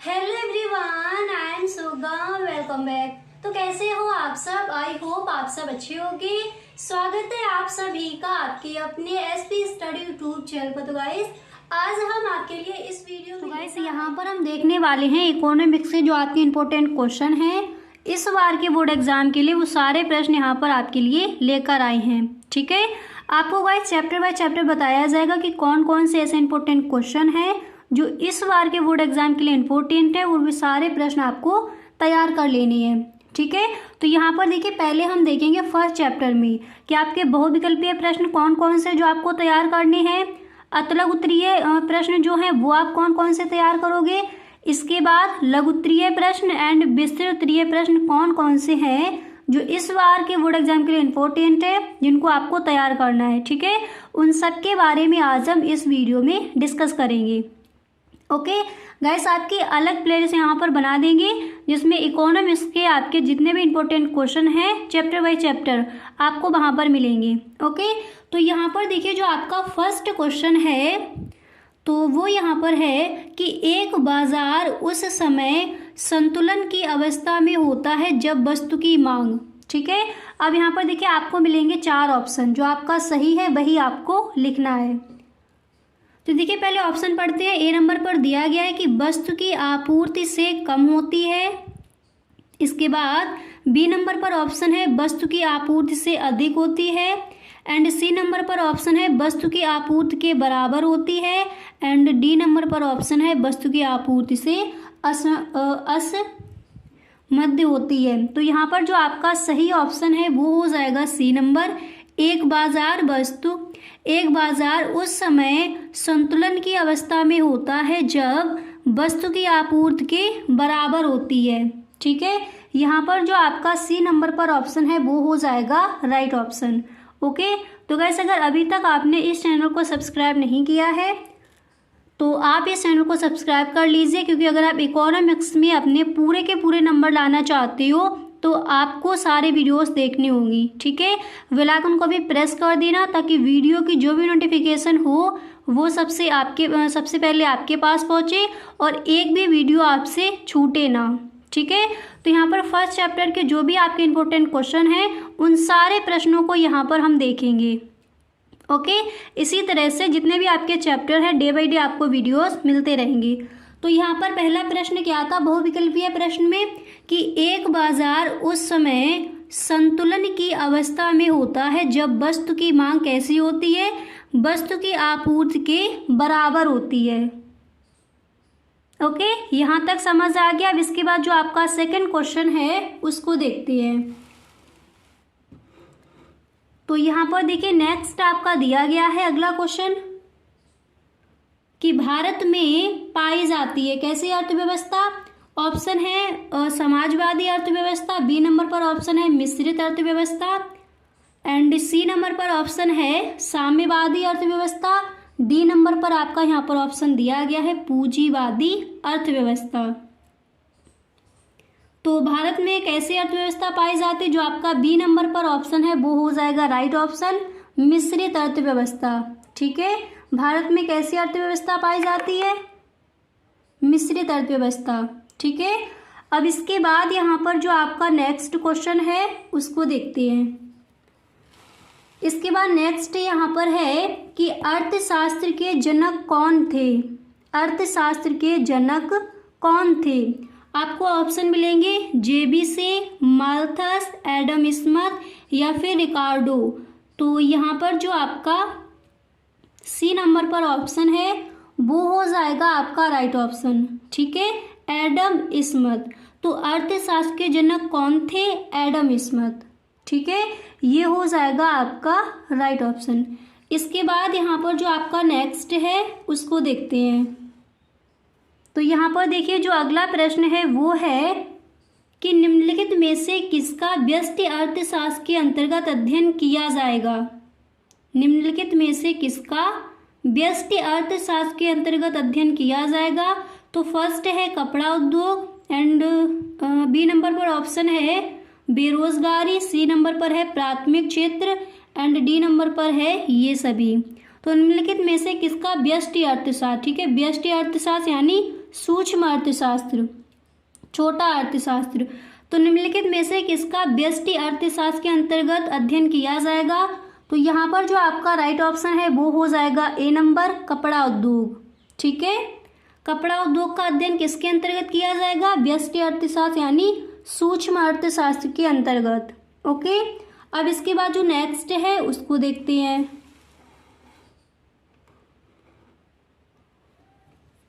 Hello everyone, I am सोगा, welcome back. तो कैसे हो आप सब? आई होप आप सब अच्छे होंगे। स्वागत है आप सभी का आपके अपने एसपी स्टडी यूट्यूब चैनल पर। तो गाइस आज हम आपके लिए इस वीडियो में गाइस यहाँ पर हम देखने वाले हैं इकोनॉमिक्स से जो आपके इम्पोर्टेंट क्वेश्चन हैं इस बार के बोर्ड एग्जाम के लिए, वो सारे प्रश्न यहाँ पर आपके लिए लेकर आए हैं। ठीक है, आपको गाइस चैप्टर बाय चैप्टर बताया जाएगा कि कौन कौन से ऐसे इम्पोर्टेंट क्वेश्चन हैं जो इस बार के बोर्ड एग्जाम के लिए इम्पोर्टेंट है, वो भी सारे प्रश्न आपको तैयार कर लेने हैं। ठीक है, तो यहाँ पर देखिए पहले हम देखेंगे फर्स्ट चैप्टर में कि आपके बहुविकल्पीय प्रश्न कौन कौन से जो आपको तैयार करने हैं, अतलग उत्तरीय प्रश्न जो है वो आप कौन कौन से तैयार करोगे। इसके बाद लघु उत्तरीय प्रश्न एंड विस्तृत उत्तरीय प्रश्न कौन कौन से हैं जो इस बार के बोर्ड एग्जाम के लिए इम्पोर्टेंट है, जिनको आपको तैयार करना है। ठीक है, उन सब के बारे में आज हम इस वीडियो में डिस्कस करेंगे। ओके गाइस, आपकी अलग प्लेलिस्ट यहाँ पर बना देंगे जिसमें इकोनॉमिक्स के आपके जितने भी इम्पोर्टेंट क्वेश्चन हैं चैप्टर बाय चैप्टर आपको वहाँ पर मिलेंगे। ओके, तो यहाँ पर देखिए जो आपका फर्स्ट क्वेश्चन है तो वो यहाँ पर है कि एक बाजार उस समय संतुलन की अवस्था में होता है जब वस्तु की मांग। ठीक है, अब यहाँ पर देखिए आपको मिलेंगे 4 ऑप्शन, जो आपका सही है वही आपको लिखना है। तो देखिए पहले ऑप्शन पढ़ते हैं। ए नंबर पर दिया गया है कि वस्तु की आपूर्ति से कम होती है। इसके बाद बी नंबर पर ऑप्शन है वस्तु की आपूर्ति से अधिक होती है। एंड सी नंबर पर ऑप्शन है वस्तु की आपूर्ति के बराबर होती है। एंड डी नंबर पर ऑप्शन है वस्तु की आपूर्ति से असमध्य होती है। तो यहाँ पर जो आपका सही ऑप्शन है वो हो जाएगा सी नंबर। एक बाजार उस समय संतुलन की अवस्था में होता है जब वस्तु की आपूर्ति के बराबर होती है। ठीक है, यहाँ पर जो आपका सी नंबर पर ऑप्शन है वो हो जाएगा राइट ऑप्शन। ओके, तो गाइस अगर अभी तक आपने इस चैनल को सब्सक्राइब नहीं किया है तो आप इस चैनल को सब्सक्राइब कर लीजिए, क्योंकि अगर आप इकोनॉमिक्स में अपने पूरे के पूरे नंबर लाना चाहते हो तो आपको सारे वीडियोस देखनी होंगी। ठीक है, बेल आइकन को भी प्रेस कर देना ताकि वीडियो की जो भी नोटिफिकेशन हो वो सबसे पहले आपके पास पहुंचे और एक भी वीडियो आपसे छूटे ना। ठीक है, तो यहाँ पर फर्स्ट चैप्टर के जो भी आपके इम्पोर्टेंट क्वेश्चन हैं उन सारे प्रश्नों को यहाँ पर हम देखेंगे। ओके, इसी तरह से जितने भी आपके चैप्टर हैं डे बाई डे आपको वीडियोस मिलते रहेंगे। तो यहाँ पर पहला प्रश्न क्या था बहुविकल्पीय प्रश्न में कि एक बाजार उस समय संतुलन की अवस्था में होता है जब वस्तु की मांग कैसी होती है, वस्तु की आपूर्ति के बराबर होती है। ओके, यहाँ तक समझ आ गया। अब इसके बाद जो आपका सेकंड क्वेश्चन है उसको देखते हैं। तो यहाँ पर देखिए नेक्स्ट आपका दिया गया है अगला क्वेश्चन कि भारत में पाई जाती है कैसी अर्थव्यवस्था। ऑप्शन है समाजवादी अर्थव्यवस्था, बी नंबर पर ऑप्शन है मिश्रित अर्थव्यवस्था, एंड सी नंबर पर ऑप्शन है साम्यवादी अर्थव्यवस्था, डी नंबर पर आपका यहाँ पर ऑप्शन दिया गया है पूंजीवादी अर्थव्यवस्था। तो भारत में एक ऐसी अर्थव्यवस्था पाई जाती है, जो आपका बी नंबर पर ऑप्शन है वो हो जाएगा राइट ऑप्शन मिश्रित अर्थव्यवस्था। ठीक है, भारत में कैसी अर्थव्यवस्था पाई जाती है, मिश्रित अर्थव्यवस्था। ठीक है, अब इसके बाद यहाँ पर जो आपका नेक्स्ट क्वेश्चन है उसको देखते हैं। इसके बाद नेक्स्ट यहाँ पर है कि अर्थशास्त्र के जनक कौन थे। अर्थशास्त्र के जनक कौन थे? आपको ऑप्शन मिलेंगे जेबी से, माल्थस, एडम स्मिथ या फिर रिकार्डो। तो यहाँ पर जो आपका सी नंबर पर ऑप्शन है वो हो जाएगा आपका राइट ऑप्शन। ठीक है, एडम स्मिथ। तो अर्थशास्त्र के जनक कौन थे? Adam Smith. ठीक है, ये हो जाएगा आपका राइट ऑप्शन। इसके बाद यहाँ पर जो आपका नेक्स्ट है उसको देखते हैं। तो यहाँ पर देखिए जो अगला प्रश्न है वो है कि निम्नलिखित में से किसका व्यष्टि अर्थशास्त्र के अंतर्गत अध्ययन किया जाएगा। निम्नलिखित में से किसका व्यष्टि अर्थशास्त्र के अंतर्गत अध्ययन किया जाएगा। तो फर्स्ट है कपड़ा उद्योग, एंड बी नंबर पर ऑप्शन है बेरोजगारी, सी नंबर पर है प्राथमिक क्षेत्र, एंड डी नंबर पर है ये सभी। तो निम्नलिखित में से किसका व्यष्टि अर्थशास्त्र। ठीक है, व्यष्टि अर्थशास्त्र यानी सूक्ष्म अर्थशास्त्र, छोटा अर्थशास्त्र। तो निम्नलिखित में से किसका व्यष्टि अर्थशास्त्र के अंतर्गत अध्ययन किया जाएगा? तो यहाँ पर जो आपका राइट ऑप्शन है वो हो जाएगा ए नंबर, कपड़ा उद्योग। ठीक है, कपड़ा उद्योग का अध्ययन किसके अंतर्गत किया जाएगा? व्यष्टि अर्थशास्त्र यानी सूक्ष्म अर्थशास्त्र के अंतर्गत। ओके, अब इसके बाद जो नेक्स्ट है उसको देखते हैं।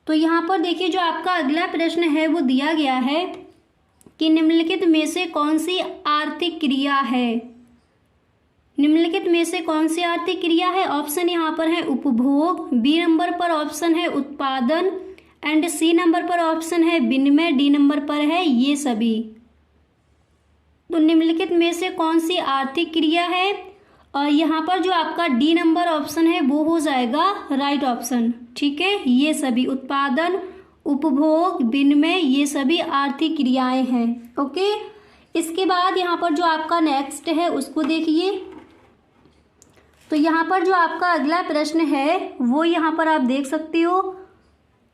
तो यहाँ पर देखिए जो आपका अगला प्रश्न है वो दिया गया है कि निम्नलिखित में से कौन सी आर्थिक क्रिया है? निम्नलिखित में से कौन सी आर्थिक क्रिया है? ऑप्शन यहाँ पर है उपभोग, बी नंबर पर ऑप्शन है उत्पादन एंड सी नंबर पर ऑप्शन है विनिमय, डी नंबर पर है ये सभी। तो निम्नलिखित में से कौन सी आर्थिक क्रिया है? और यहाँ पर जो आपका डी नंबर ऑप्शन है वो हो जाएगा राइट ऑप्शन। ठीक है, ये सभी उत्पादन, उपभोग, विनिमय ये सभी आर्थिक क्रियाएं हैं। ओके, इसके बाद यहाँ पर जो आपका नेक्स्ट है उसको देखिए। तो यहाँ पर जो आपका अगला प्रश्न है वो यहाँ पर आप देख सकते हो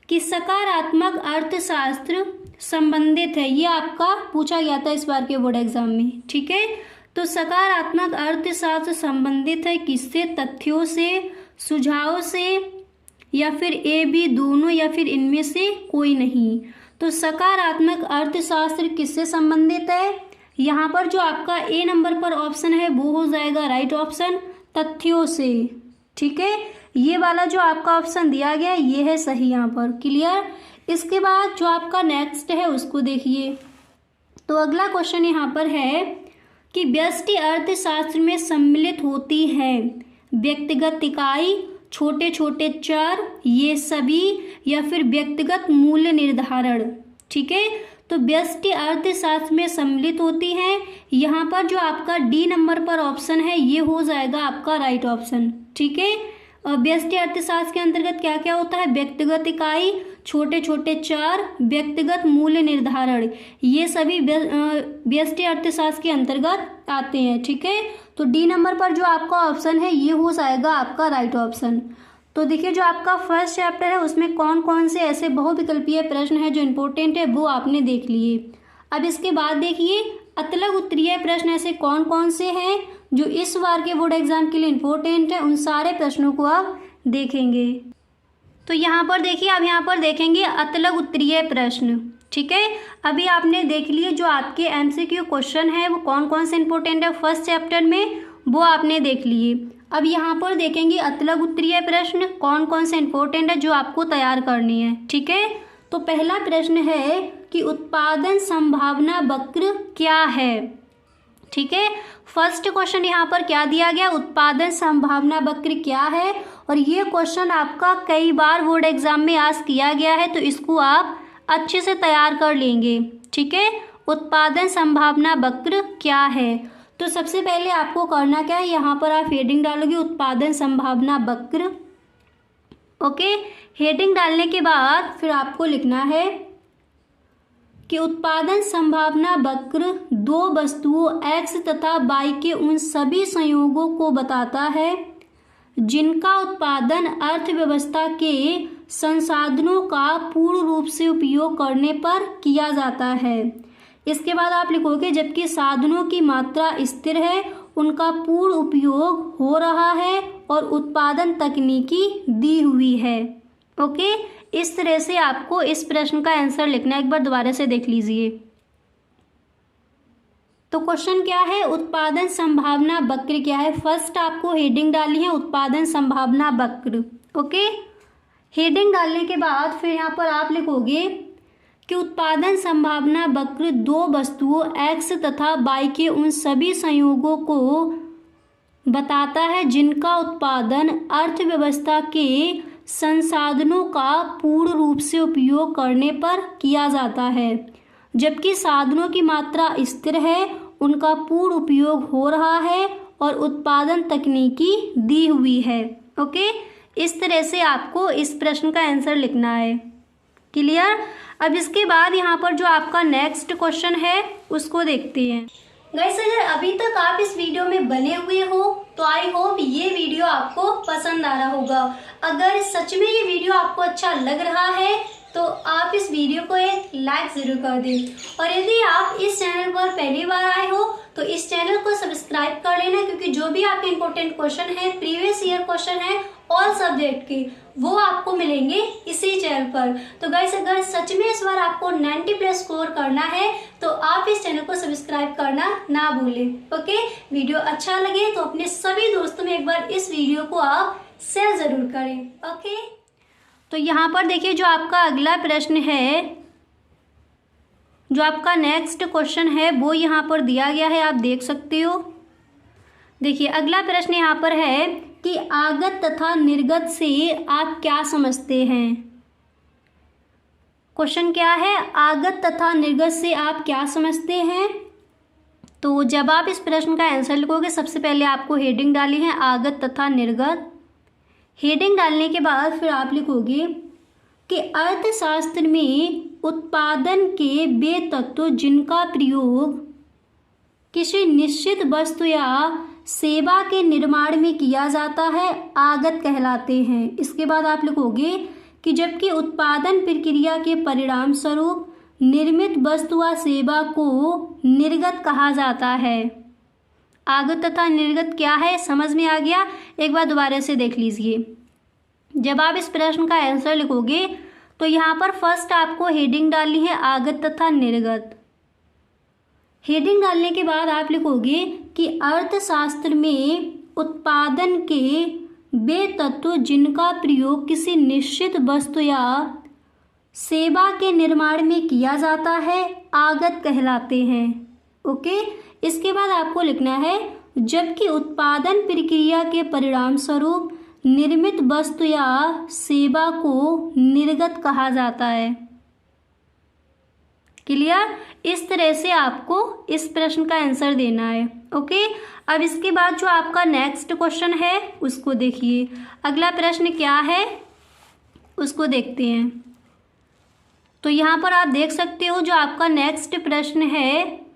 कि सकारात्मक अर्थशास्त्र संबंधित है। ये आपका पूछा गया था इस बार के बोर्ड एग्जाम में। ठीक है, तो सकारात्मक अर्थशास्त्र संबंधित है किससे? तथ्यों से, सुझावों से, या फिर ए बी दोनों, या फिर इनमें से कोई नहीं। तो सकारात्मक अर्थशास्त्र किससे संबंधित है? यहाँ पर जो आपका ए नंबर पर ऑप्शन है वो हो जाएगा राइट ऑप्शन, तथ्यों से। ठीक है, ये वाला जो आपका ऑप्शन दिया गया है ये है सही यहाँ पर। क्लियर? इसके बाद जो आपका नेक्स्ट है उसको देखिए। तो अगला क्वेश्चन यहाँ पर है कि व्यष्टि अर्थशास्त्र में सम्मिलित होती है व्यक्तिगत इकाई, छोटे छोटे चर ये सभी, या फिर व्यक्तिगत मूल्य निर्धारण। ठीक है, तो व्यष्टि अर्थशास्त्र में सम्मिलित होती है। यहाँ पर जो आपका डी नंबर पर ऑप्शन है ये हो जाएगा आपका राइट ऑप्शन। ठीक है, व्यष्टि अर्थशास्त्र के अंतर्गत क्या क्या होता है? व्यक्तिगत इकाई, छोटे छोटे चर, व्यक्तिगत मूल्य निर्धारण ये सभी व्यष्टि अर्थशास्त्र के अंतर्गत आते हैं। ठीक है, तो डी नंबर पर जो आपका ऑप्शन है ये हो जाएगा आपका राइट ऑप्शन। तो देखिए जो आपका फर्स्ट चैप्टर है उसमें कौन कौन से ऐसे बहुविकल्पीय प्रश्न है जो इम्पोर्टेंट है वो आपने देख लिए। अब इसके बाद देखिए अतलग उत्तरीय प्रश्न ऐसे कौन कौन से हैं जो इस बार के बोर्ड एग्जाम के लिए इम्पोर्टेंट है, उन सारे प्रश्नों को आप देखेंगे। तो यहाँ पर देखिए आप यहाँ पर देखेंगे अतलग उत्तरीय प्रश्न। ठीक है, अभी आपने देख लिए जो आपके एमसीक्यू क्वेश्चन है वो कौन कौन से इम्पोर्टेंट है फर्स्ट चैप्टर में, वो आपने देख लिए। अब यहाँ पर देखेंगे अतलग उत्तरीय प्रश्न कौन कौन से इम्पोर्टेंट है जो आपको तैयार करनी है। ठीक है, तो पहला प्रश्न है कि उत्पादन संभावना वक्र क्या है। ठीक है, फर्स्ट क्वेश्चन यहाँ पर क्या दिया गया? उत्पादन संभावना वक्र क्या है, और ये क्वेश्चन आपका कई बार बोर्ड एग्जाम में आज किया गया है, तो इसको आप अच्छे से तैयार कर लेंगे। ठीक है, उत्पादन संभावना वक्र क्या है? तो सबसे पहले आपको करना क्या है, यहाँ पर आप हेडिंग डालोगे उत्पादन संभावना वक्र। ओके, हेडिंग डालने के बाद फिर आपको लिखना है कि उत्पादन संभावना वक्र दो वस्तुओं x तथा y के उन सभी संयोगों को बताता है जिनका उत्पादन अर्थव्यवस्था के संसाधनों का पूर्ण रूप से उपयोग करने पर किया जाता है। इसके बाद आप लिखोगे जबकि साधनों की मात्रा स्थिर है, उनका पूर्ण उपयोग हो रहा है और उत्पादन तकनीकी दी हुई है। ओके, इस तरह से आपको इस प्रश्न का आंसर लिखना है। एक बार दोबारा से देख लीजिए। तो क्वेश्चन क्या है? उत्पादन संभावना वक्र क्या है? फर्स्ट आपको हेडिंग डालनी है उत्पादन संभावना वक्र। ओके, हेडिंग डालने के बाद फिर यहाँ पर आप लिखोगे कि उत्पादन संभावना वक्र दो वस्तुओं x तथा y के उन सभी संयोगों को बताता है जिनका उत्पादन अर्थव्यवस्था के संसाधनों का पूर्ण रूप से उपयोग करने पर किया जाता है, जबकि साधनों की मात्रा स्थिर है, उनका पूर्ण उपयोग हो रहा है और उत्पादन तकनीकी दी हुई है। ओके, इस तरह से आपको इस प्रश्न का आंसर लिखना है। क्लियर? अब इसके बाद यहाँ पर जो आपका नेक्स्ट क्वेश्चन है उसको देखते हैं। गाइस, अगर अभी तक आप इस वीडियो में बने हुए हो तो आई होप ये वीडियो आपको पसंद आ रहा होगा। अगर सच में ये वीडियो आपको अच्छा लग रहा है तो आप इस वीडियो को एक लाइक ज़रूर कर दें। और यदि आप इस चैनल पर पहली बार आए हो तो इस चैनल को सब्सक्राइब कर लेना, क्योंकि जो भी आपके इंपॉर्टेंट क्वेश्चन है, प्रीवियस ईयर क्वेश्चन है ऑल सब्जेक्ट के, वो आपको मिलेंगे इसी चैनल पर। तो गाइस, अगर सच में इस बार आपको 90+ स्कोर करना है तो आप इस चैनल को सब्सक्राइब करना ना भूलें। ओके, वीडियो अच्छा लगे तो अपने सभी दोस्तों में एक बार इस वीडियो को आप शेयर जरूर करें। ओके, तो यहाँ पर देखिए जो आपका अगला प्रश्न है, जो आपका नेक्स्ट क्वेश्चन है वो यहाँ पर दिया गया है, आप देख सकते हो। देखिए अगला प्रश्न यहाँ पर है कि आगत तथा निर्गत से आप क्या समझते हैं। क्वेश्चन क्या है, आगत तथा निर्गत से आप क्या समझते हैं। तो जब आप इस प्रश्न का आंसर लिखोगे, सबसे पहले आपको हेडिंग डाली है आगत तथा निर्गत। हेडिंग डालने के बाद फिर आप लिखोगे कि अर्थशास्त्र में उत्पादन के वे तत्व जिनका प्रयोग किसी निश्चित वस्तु या सेवा के निर्माण में किया जाता है आगत कहलाते हैं। इसके बाद आप लिखोगे कि जबकि उत्पादन प्रक्रिया के परिणाम स्वरूप निर्मित वस्तु व सेवा को निर्गत कहा जाता है। आगत तथा निर्गत क्या है, समझ में आ गया। एक बार दोबारा से देख लीजिए। जब आप इस प्रश्न का आंसर लिखोगे तो यहाँ पर फर्स्ट आपको हेडिंग डालनी है आगत तथा निर्गत। हेडिंग डालने के बाद आप लिखोगे कि अर्थशास्त्र में उत्पादन के वे तत्व जिनका प्रयोग किसी निश्चित वस्तु या सेवा के निर्माण में किया जाता है आगत कहलाते हैं। ओके, इसके बाद आपको लिखना है जबकि उत्पादन प्रक्रिया के परिणाम स्वरूप निर्मित वस्तु या सेवा को निर्गत कहा जाता है। क्लियर। इस तरह से आपको इस प्रश्न का आंसर देना है। ओके, अब इसके बाद जो आपका नेक्स्ट क्वेश्चन है उसको देखिए। अगला प्रश्न क्या है उसको देखते हैं। तो यहाँ पर आप देख सकते हो जो आपका नेक्स्ट प्रश्न है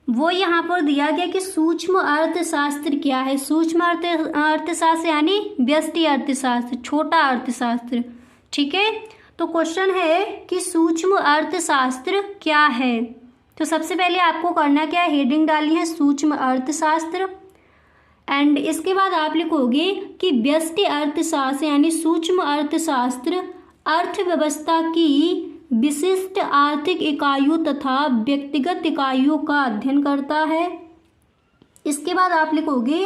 वो यहाँ पर दिया गया कि सूक्ष्म अर्थशास्त्र क्या है। सूक्ष्म अर्थशास्त्र यानी व्यष्टि अर्थशास्त्र, छोटा अर्थशास्त्र। ठीक है, तो क्वेश्चन है कि सूक्ष्म अर्थशास्त्र क्या है। तो सबसे पहले आपको करना क्या है, हेडिंग डालनी है सूक्ष्म अर्थशास्त्र। एंड इसके बाद आप लिखोगे कि व्यष्टि अर्थशास्त्र यानी सूक्ष्म अर्थशास्त्र अर्थव्यवस्था की विशिष्ट आर्थिक इकाइयों तथा व्यक्तिगत इकाइयों का अध्ययन करता है। इसके बाद आप लिखोगे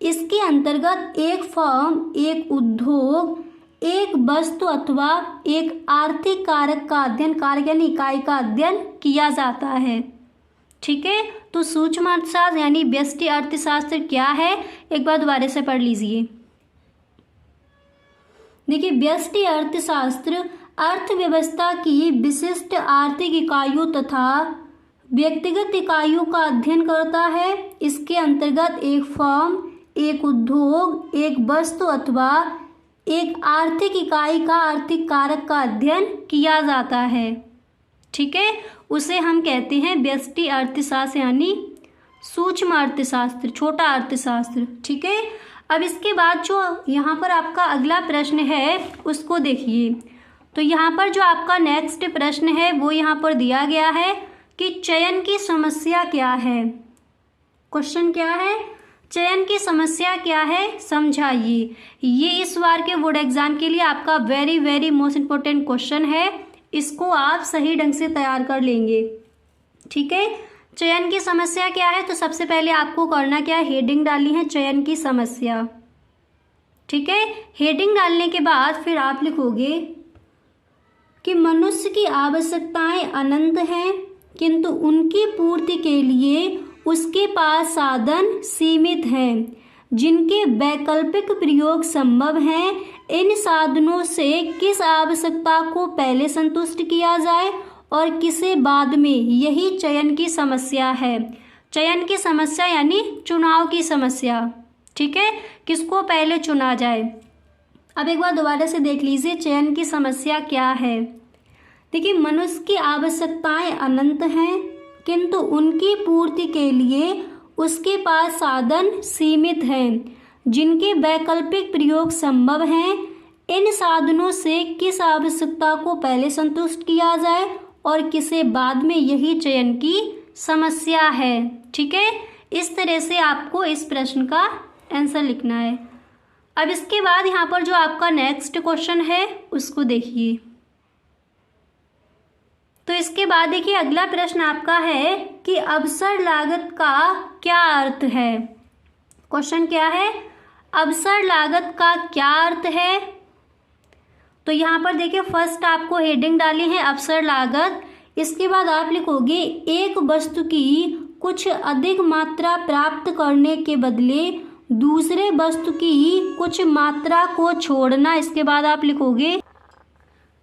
इसके अंतर्गत एक फर्म, एक उद्योग, एक वस्तु अथवा एक आर्थिक कारक का अध्ययन, कारक यानी इकाई का अध्ययन किया जाता है। ठीक है, तो सूक्ष्म अर्थशास्त्र यानी व्यष्टि अर्थशास्त्र क्या है, एक बार दोबारा से पढ़ लीजिए। देखिए, व्यष्टि अर्थशास्त्र अर्थव्यवस्था की विशिष्ट आर्थिक इकाइयों तथा व्यक्तिगत इकाइयों का अध्ययन करता है। इसके अंतर्गत एक फर्म, एक उद्योग, एक वस्तु अथवा एक आर्थिक इकाई का आर्थिक कारक का अध्ययन किया जाता है। ठीक है, उसे हम कहते हैं व्यष्टि अर्थशास्त्र यानी सूक्ष्म अर्थशास्त्र, छोटा अर्थशास्त्र। ठीक है, अब इसके बाद जो यहाँ पर आपका अगला प्रश्न है उसको देखिए। तो यहाँ पर जो आपका नेक्स्ट प्रश्न है वो यहाँ पर दिया गया है कि चयन की समस्या क्या है। क्वेश्चन क्या है, चयन की समस्या क्या है, समझाइए। ये इस बार के बोर्ड एग्जाम के लिए आपका वेरी मोस्ट इम्पोर्टेंट क्वेश्चन है। इसको आप सही ढंग से तैयार कर लेंगे। ठीक है, चयन की समस्या क्या है, तो सबसे पहले आपको करना क्या है, हेडिंग डालनी है चयन की समस्या। ठीक है, हेडिंग डालने के बाद फिर आप लिखोगे कि मनुष्य की आवश्यकताएं अनंत हैं, किंतु उनकी पूर्ति के लिए उसके पास साधन सीमित हैं, जिनके वैकल्पिक प्रयोग संभव हैं। इन साधनों से किस आवश्यकता को पहले संतुष्ट किया जाए और किसे बाद में, यही चयन की समस्या है। चयन की समस्या यानी चुनाव की समस्या। ठीक है, किसको पहले चुना जाए। अब एक बार दोबारा से देख लीजिए चयन की समस्या क्या है। देखिए, मनुष्य की आवश्यकताएं अनंत हैं, किंतु उनकी पूर्ति के लिए उसके पास साधन सीमित हैं, जिनके वैकल्पिक प्रयोग संभव हैं। इन साधनों से किस आवश्यकता को पहले संतुष्ट किया जाए और किसे बाद में, यही चयन की समस्या है। ठीक है, इस तरह से आपको इस प्रश्न का आंसर लिखना है। अब इसके बाद यहाँ पर जो आपका नेक्स्ट क्वेश्चन है उसको देखिए। तो इसके बाद देखिए अगला प्रश्न आपका है कि अवसर लागत का क्या अर्थ है। क्वेश्चन क्या है, अवसर लागत का क्या अर्थ है। तो यहाँ पर देखिए फर्स्ट आपको हेडिंग डाली है अवसर लागत। इसके बाद आप लिखोगे एक वस्तु की कुछ अधिक मात्रा प्राप्त करने के बदले दूसरे वस्तु की कुछ मात्रा को छोड़ना। इसके बाद आप लिखोगे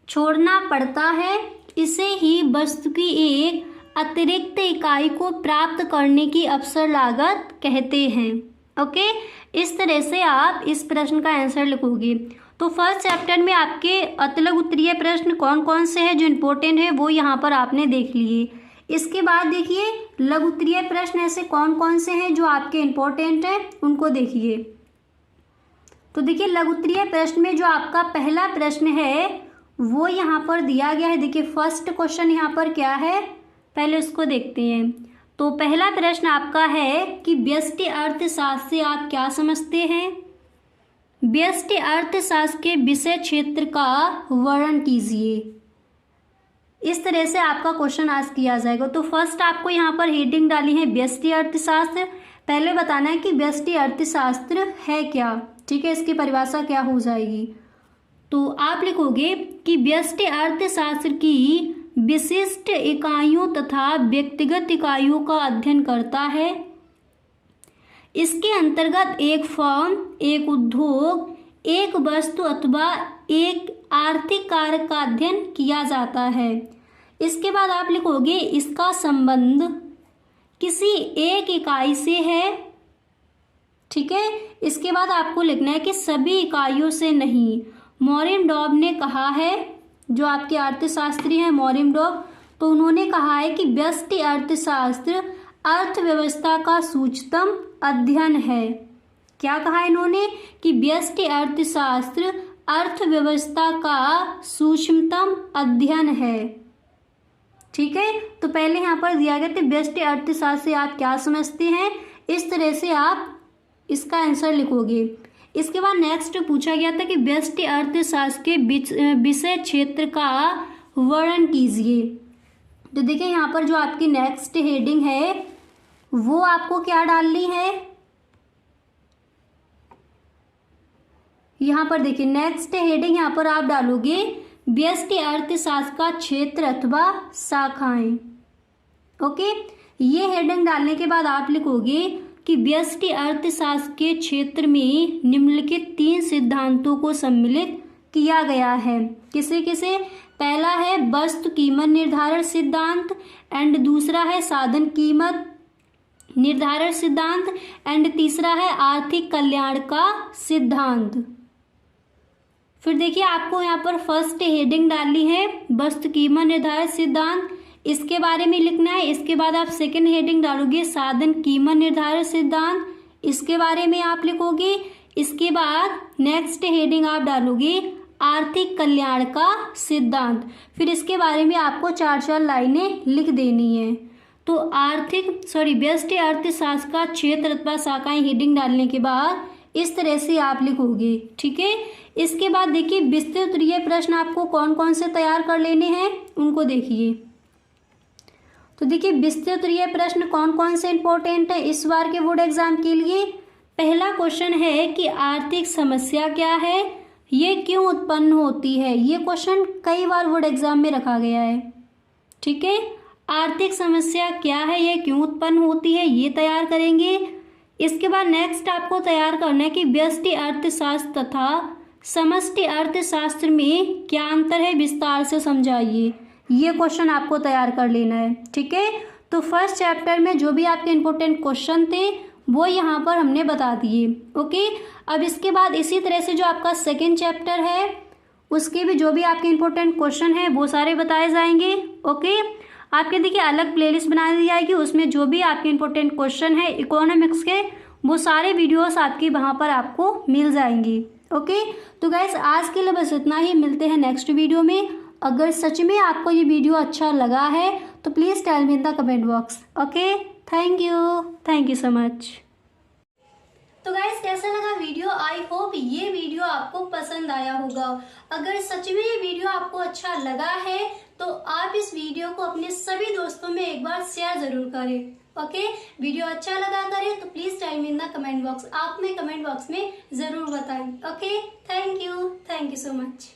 छोड़ना पड़ता है, इसे ही वस्तु की एक अतिरिक्त इकाई को प्राप्त करने की अवसर लागत कहते हैं। ओके, इस तरह से आप इस प्रश्न का आंसर लिखोगे। तो फर्स्ट चैप्टर में आपके अतलग उत्तरीय प्रश्न कौन कौन से हैं जो इम्पोर्टेंट है वो यहाँ पर आपने देख लिए। इसके बाद देखिए लघु उत्तरीय प्रश्न ऐसे कौन कौन से हैं जो आपके इम्पोर्टेंट है उनको देखिए। तो देखिए लघु उत्तरीय प्रश्न में जो आपका पहला प्रश्न है वो यहाँ पर दिया गया है। देखिए फर्स्ट क्वेश्चन यहाँ पर क्या है, पहले उसको देखते हैं। तो पहला प्रश्न आपका है कि व्यष्टि अर्थशास्त्र से आप क्या समझते हैं। व्यष्टि अर्थशास्त्र के विषय क्षेत्र का वर्णन कीजिए। इस तरह से आपका क्वेश्चन आज किया जाएगा। तो फर्स्ट आपको यहाँ पर हेडिंग डाली है व्यष्टि अर्थशास्त्र। पहले बताना है कि व्यष्टि अर्थशास्त्र है क्या। ठीक है, इसकी परिभाषा क्या हो जाएगी। तो आप लिखोगे कि व्यष्टि अर्थशास्त्र की विशिष्ट इकाइयों तथा व्यक्तिगत इकाइयों का अध्ययन करता है। इसके अंतर्गत एक फर्म, एक उद्योग, एक वस्तु अथवा एक आर्थिक कारक का अध्ययन किया जाता है। इसके बाद आप लिखोगे इसका संबंध किसी एक इकाई से है। ठीक है, इसके बाद आपको लिखना है कि सभी इकाइयों से नहीं। मोरिमडॉब ने कहा है, जो आपके अर्थशास्त्री हैं मोरिमडॉब, तो उन्होंने कहा है कि व्यष्टि अर्थशास्त्र अर्थव्यवस्था का सूक्ष्मतम अध्ययन है। क्या कहा इन्होंने कि व्यष्टि अर्थशास्त्र अर्थव्यवस्था का सूक्ष्मतम अध्ययन है। ठीक है, तो पहले यहाँ पर दिया गया था व्यष्टि अर्थशास्त्र से आप क्या समझते हैं, इस तरह से आप इसका आंसर लिखोगे। इसके बाद नेक्स्ट पूछा गया था कि व्यष्टि अर्थशास्त्र के विषय क्षेत्र का वर्णन कीजिए। तो देखिए यहाँ पर जो आपकी नेक्स्ट हेडिंग है वो आपको क्या डालनी है, यहाँ पर देखिए नेक्स्ट हेडिंग यहाँ पर आप डालोगे व्यष्टि अर्थशास्त्र का क्षेत्र अथवा शाखाएं। ओके, ये हेडिंग डालने के बाद आप लिखोगे कि व्यष्टि अर्थशास्त्र के क्षेत्र में निम्नलिखित 3 सिद्धांतों को सम्मिलित किया गया है। किसे किसे, पहला है वस्तु कीमत निर्धारण सिद्धांत एंड दूसरा है साधन कीमत निर्धारण सिद्धांत एंड तीसरा है आर्थिक कल्याण का सिद्धांत। फिर देखिए आपको यहाँ पर फर्स्ट हेडिंग डालनी है वस्तु कीमत निर्धारण सिद्धांत, इसके बारे में लिखना है। इसके बाद आप सेकंड हेडिंग डालोगे साधन कीमत निर्धारण सिद्धांत, इसके बारे में आप लिखोगे। इसके बाद नेक्स्ट हेडिंग आप डालोगे आर्थिक कल्याण का सिद्धांत। फिर इसके बारे में आपको 4 लाइनें लिख देनी है। तो व्यष्टि अर्थशास्त्र का क्षेत्र अथवा शाखाएं हेडिंग डालने के बाद इस तरह से आप लिखोगे। ठीक है, इसके बाद देखिए विस्तृत उत्तरीय प्रश्न आपको कौन कौन से तैयार कर लेने हैं उनको देखिए। तो देखिए विस्तृत उत्तरीय प्रश्न कौन कौन से इंपॉर्टेंट है इस बार के बोर्ड एग्जाम के लिए। पहला क्वेश्चन है कि आर्थिक समस्या क्या है, ये क्यों उत्पन्न होती है। ये क्वेश्चन कई बार बोर्ड एग्जाम में रखा गया है। ठीक है, आर्थिक समस्या क्या है, ये क्यों उत्पन्न होती है, ये तैयार करेंगे। इसके बाद नेक्स्ट आपको तैयार करना है कि व्यष्टि अर्थशास्त्र तथा समष्टि अर्थशास्त्र में क्या अंतर है, विस्तार से समझाइए। ये क्वेश्चन आपको तैयार कर लेना है। ठीक है, तो फर्स्ट चैप्टर में जो भी आपके इंपॉर्टेंट क्वेश्चन थे वो यहाँ पर हमने बता दिए। ओके, अब इसके बाद इसी तरह से जो आपका सेकेंड चैप्टर है उसके भी जो भी आपके इंपॉर्टेंट क्वेश्चन है वो सारे बताए जाएंगे। ओके, आपके देखिए अलग प्लेलिस्ट बना दी जाएगी, उसमें जो भी आपके इंपॉर्टेंट क्वेश्चन है इकोनॉमिक्स के वो सारे वीडियोस आपकी वहाँ पर आपको मिल जाएंगी। ओके, तो गाइस आज के लिए बस इतना ही, मिलते हैं नेक्स्ट वीडियो में। अगर सच में आपको ये वीडियो अच्छा लगा है तो please tell me in the comment box. Okay, thank you so much. तो गाइस कैसा लगा वीडियो? आई होप ये वीडियो आपको पसंद आया होगा। अगर सच में ये वीडियो आपको अच्छा लगा है तो आप इस वीडियो को अपने सभी दोस्तों में एक बार शेयर जरूर करें। ओके, वीडियो अच्छा लगा करें तो please tell me in the comment box. आप में कमेंट बॉक्स में जरूर बताएं। Okay, thank you so much.